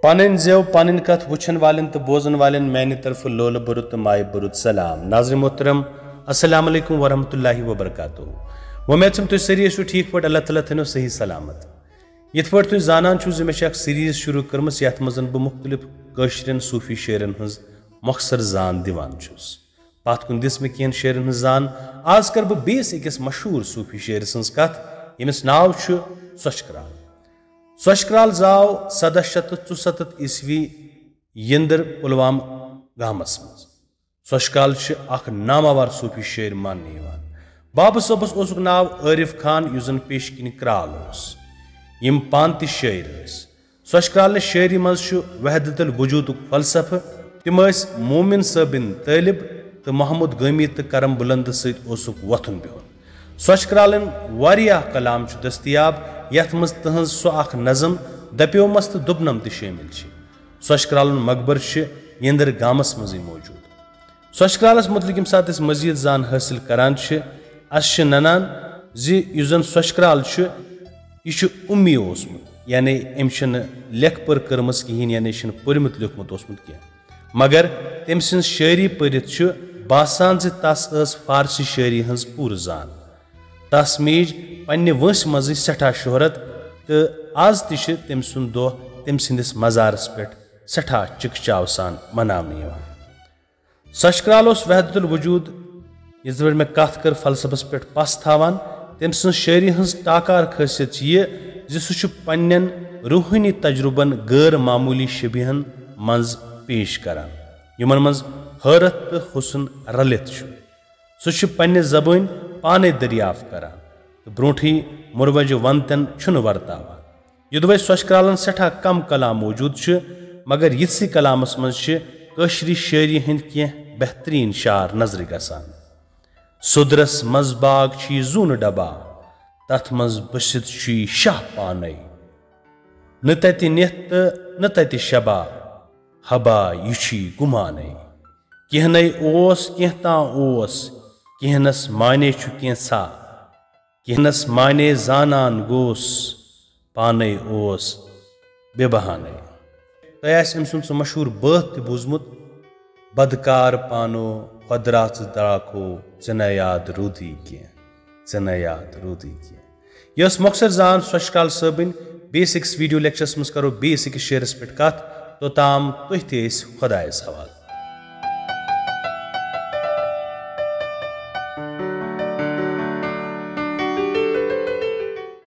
पन जेव पन कथ वुछन वालन तो बोजन वालन मैंने तरफ लोल बुरुत माय बुरुत सलाम। नाज़रीन मोहतरम अस्सलाम वालेकुम वरहमतुल्लाहि वबरकातुहू। उम्मीद तुम सारी ठीक पे अल्लाह ताला थो सही सलामत। ये पे तुम जानान मे सीरीज शुरू कर्म ये मज बह मुख्तलिफ कशरन सूफी शेरन हज मखसर जान दिवान पत कुन दिस मे कह शेरन हज जान। आज कर बह बेस अकिस मशहूर सूफी शेर सज कथ यमिस नाव सोशक्राल। सोशक्राल जाव 1774 ईस्वी यंदर पुलवाम गामस मज। सोशक्राल अख नामावर सूफी शेर मानने बाब सोबस ओसुक नाव आरिफ खान युस जन पेशकिन क्राल यम पान त शायर। सोशक्राल शायरी मज वहदतुल वजूद फलसफा। तिम मोमिन साबिन तालिब तो महमूद गमी तो करम बुलंद सतुक वथुन बिहुन। सोशक्रालन वारियाह कलाम दस्तियाब यथ मज तहज सो अख नज़म दप्योमस तो दुबनम त शामिल। सोशक्रालन मकबर यंदर गामस मज मौजूद। सोशक्रालस मुतलिक यम सात मजीद जान हासिल करान अस ननान जुस जन सोशक्राल यह उम्मी ओसमुत यानी अम लेख पर कर्मस कहें यानी पुरमुत लिखमुत ओसमुत कह मगर तम सज शायरी पढ़ित बासान तस फारसी शायरी हज पूर जान। तस मीज पन्ने वंस मज सठा शोहरत तो आज तम सुंद दह तम सदिस मजारस पे सठा चिकचाव सान मनाने। सोशक्राल वहदतुल वजूद इस पे मे कथ कर फलसफस पे पस थावान। तम सज शायरी हज टाकार खासियत यह सह पन्न रूहानी तजुर्बन गैर मामूली शबीहन मज पेश करान यमन मज हैरत तो हुसन रलित सह पन्ने जबान पाने दरियाफ्त करान तो ब्रोठी मुरवज वनतन वर्तावान। युदवे सोशक्रालन सठा कम कलाम मौजूद मगर यिसी कलामस मज कशरी शायरी हंद कह बेहतरीन शार नजर गसान। सुदरस मजबाग जून डबा तथ मज बसित शाह पाने न तति नित न तति शबा हबा यी गुमाने। कहन ओस कहता ओस कहनस माने कैसा कहनस माने जानान गोस पाने ओस बेबहाने। तह अम सुन मशहूर बात बूजमुत बदकार पानो खुदरा दाखो चन याद रूदी कह याद रूदी कह। यह मखसर जान सोशक्राल साबिन बेसिक्स वीडियो लेक्चरस मज करो बेसिक शेरस पे कथ तोताम तुह खुदायस हवाल।